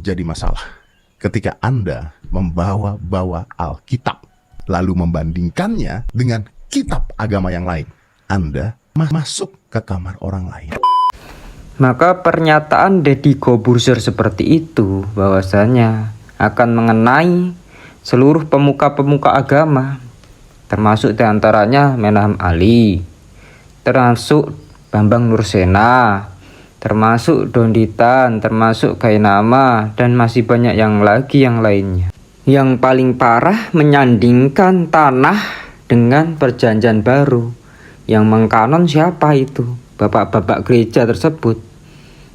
Jadi masalah ketika Anda membawa-bawa Alkitab lalu membandingkannya dengan kitab agama yang lain. Anda masuk ke kamar orang lain. Maka pernyataan Deddy Corbuzier seperti itu bahwasanya akan mengenai seluruh pemuka-pemuka agama, termasuk diantaranya Menahem Ali, termasuk Bambang Nursena, termasuk Donditan, termasuk Gainama, dan masih banyak yang lainnya. Yang paling parah menyandingkan tanah dengan perjanjian baru. Yang mengkanon siapa itu? Bapak-bapak gereja tersebut.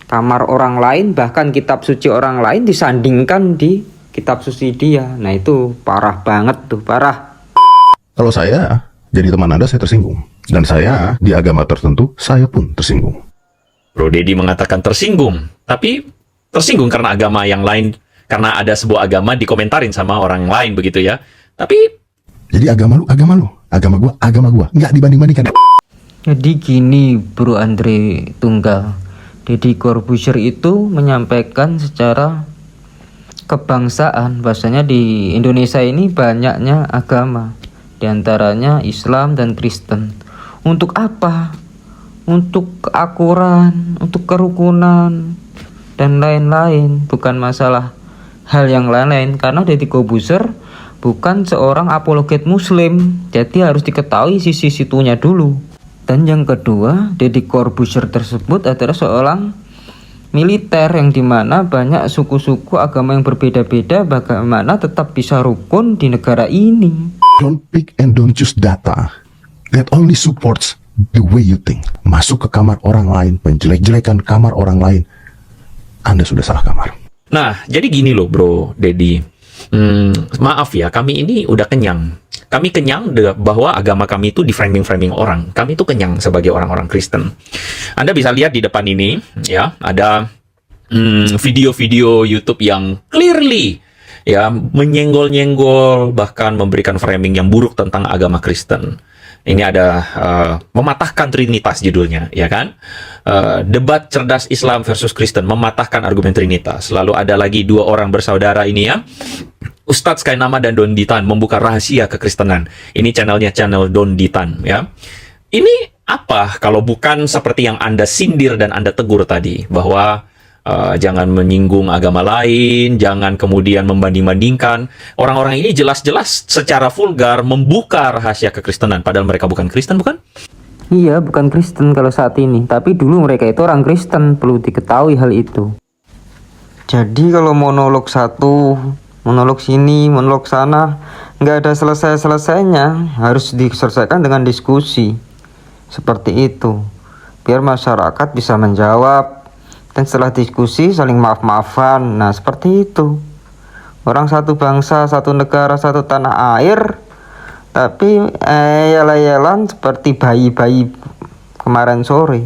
Kamar orang lain, bahkan kitab suci orang lain disandingkan di kitab suci dia. Nah itu parah banget tuh, parah. Kalau saya jadi teman Anda, saya tersinggung. Dan saya di agama tertentu, saya pun tersinggung. Bro Deddy mengatakan tersinggung, tapi tersinggung karena agama yang lain, karena ada sebuah agama dikomentarin sama orang lain begitu ya. Tapi jadi agama lu, agama gua, nggak dibanding-bandingkan. Jadi gini Bro Andre Tunggal, Deddy Corbuzier itu menyampaikan secara kebangsaan bahwasanya di Indonesia ini banyaknya agama, diantaranya Islam dan Kristen. Untuk apa? Untuk keakuran, untuk kerukunan, dan lain-lain. Bukan masalah hal yang lain-lain. Karena Deddy Corbuzier bukan seorang apologet muslim, jadi harus diketahui sisi situnya dulu. Dan yang kedua, Deddy Corbuzier tersebut adalah seorang militer yang dimana banyak suku-suku agama yang berbeda-beda, bagaimana tetap bisa rukun di negara ini. Don't pick and don't choose data that only supports the way you think. Masuk ke kamar orang lain, menjelek-jelekan kamar orang lain, Anda sudah salah kamar. nah, jadi gini loh Bro Deddy. Maaf ya, kami ini udah kenyang. Kami kenyang bahwa agama kami itu di framing orang. Kami itu kenyang sebagai orang-orang Kristen. Anda bisa lihat di depan ini, ya, ada video-video YouTube yang clearly ya menyenggol-nyenggol, bahkan memberikan framing yang buruk tentang agama Kristen. Ini ada mematahkan Trinitas judulnya, ya kan? Debat cerdas Islam versus Kristen, mematahkan argumen Trinitas. Lalu ada lagi dua orang bersaudara ini ya, Ustadz Gainama dan Donditan membuka rahasia kekristenan. Ini channel Donditan ya. Ini apa kalau bukan seperti yang Anda sindir dan Anda tegur tadi, bahwa jangan menyinggung agama lain, jangan kemudian membanding-bandingkan. Orang-orang ini jelas-jelas secara vulgar membuka rahasia kekristenan, padahal mereka bukan Kristen, bukan? Iya, bukan Kristen kalau saat ini, tapi dulu mereka itu orang Kristen, perlu diketahui hal itu. Jadi kalau monolog satu, monolog sini, monolog sana, nggak ada selesai-selesainya, harus diselesaikan dengan diskusi. Seperti itu, biar masyarakat bisa menjawab. Dan setelah diskusi saling maaf-maafan. Nah seperti itu. Orang satu bangsa, satu negara, satu tanah air, tapi yel-yelan seperti bayi-bayi kemarin sore.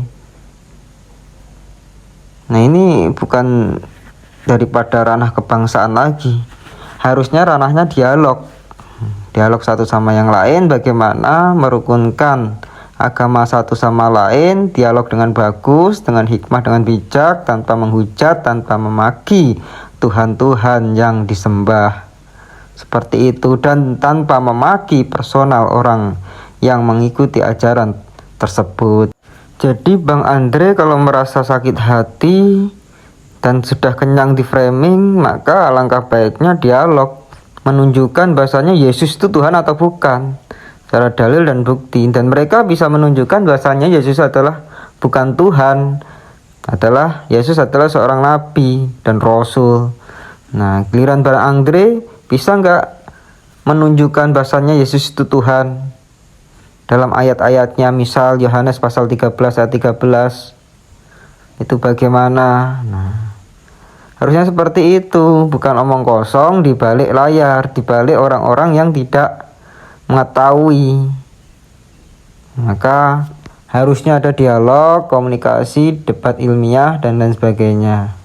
Nah ini bukan daripada ranah kebangsaan lagi. Harusnya ranahnya dialog. Dialog satu sama yang lain, bagaimana merukunkan agama satu sama lain, dialog dengan bagus, dengan hikmah, dengan bijak, tanpa menghujat, tanpa memaki Tuhan-Tuhan yang disembah. Seperti itu, dan tanpa memaki personal orang yang mengikuti ajaran tersebut. Jadi Bang Andre kalau merasa sakit hati dan sudah kenyang di framing, maka alangkah baiknya dialog, menunjukkan bahasanya Yesus itu Tuhan atau bukan, secara dalil dan bukti. Dan mereka bisa menunjukkan bahasanya Yesus adalah bukan Tuhan, Yesus adalah seorang nabi dan rasul. Nah giliran Bang Andre bisa nggak menunjukkan bahasanya Yesus itu Tuhan dalam ayat-ayatnya, misal Yohanes pasal 13 ayat 13 itu bagaimana? Nah harusnya seperti itu, bukan omong kosong di balik layar, di balik orang-orang yang tidak mengetahui. Maka harusnya ada dialog, komunikasi, debat ilmiah, dan lain sebagainya.